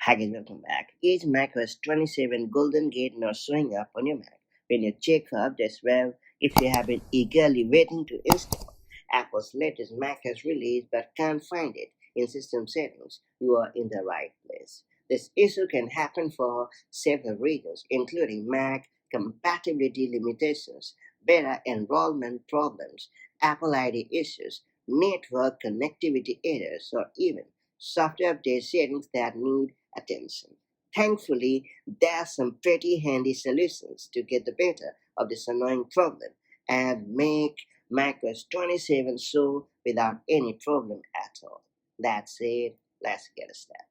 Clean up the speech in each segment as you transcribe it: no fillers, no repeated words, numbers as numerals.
Hi guys, welcome back. Is macOS 27 Golden Gate not showing up on your Mac when you check for updates? Well, if you have been eagerly waiting to install Apple's latest macOS release but can't find it in system settings, you are in the right place. This issue can happen for several reasons, including Mac compatibility limitations, beta enrollment problems, Apple ID issues, network connectivity errors, or even software update settings that need attention. Thankfully, there are some pretty handy solutions to get the better of this annoying problem and make macOS 27 so without any problem at all. That's it. Let's get started.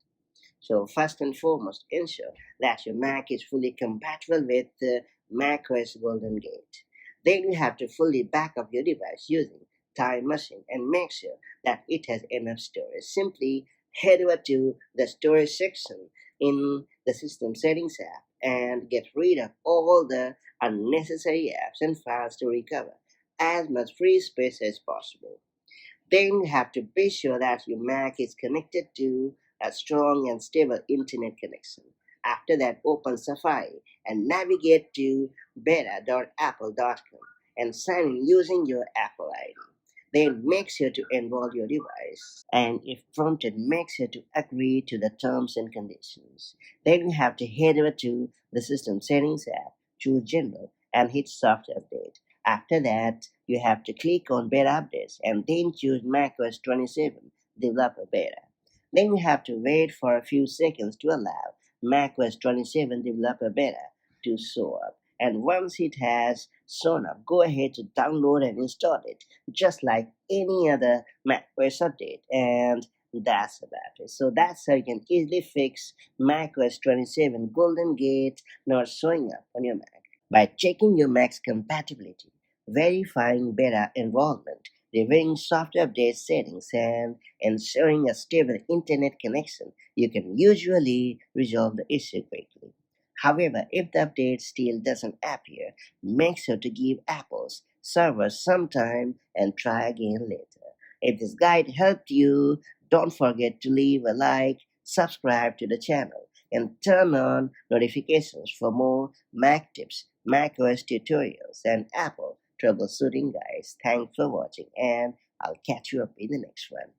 So first and foremost, ensure that your Mac is fully compatible with macOS Golden Gate. Then you have to fully back up your device using Time Machine and make sure that it has enough storage. Simply head over to the storage section in the System Settings app and get rid of all the unnecessary apps and files to recover as much free space as possible. Then you have to be sure that your Mac is connected to a strong and stable internet connection. After that, open Safari and navigate to beta.apple.com and sign in using your Apple ID. Then make sure to enroll your device, and if prompted, make sure to agree to the terms and conditions. Then you have to head over to the System Settings app, choose General, and hit Software Update. After that, you have to click on Beta Updates and then choose macOS 27 Developer Beta. Then you have to wait for a few seconds to allow macOS 27 Developer Beta to show up. And once it has shown up, go ahead to download and install it, just like any other macOS update. And that's about it. So that's how you can easily fix macOS 27 Golden Gate not showing up on your Mac by checking your Mac's compatibility, verifying beta enrollment, reviewing software update settings, and ensuring a stable internet connection. You can usually resolve the issue quickly. However, if the update still doesn't appear, make sure to give Apple's server some time and try again later. If this guide helped you, don't forget to leave a like, subscribe to the channel, and turn on notifications for more Mac tips, macOS tutorials, and Apple troubleshooting guides. Thanks for watching, and I'll catch you up in the next one.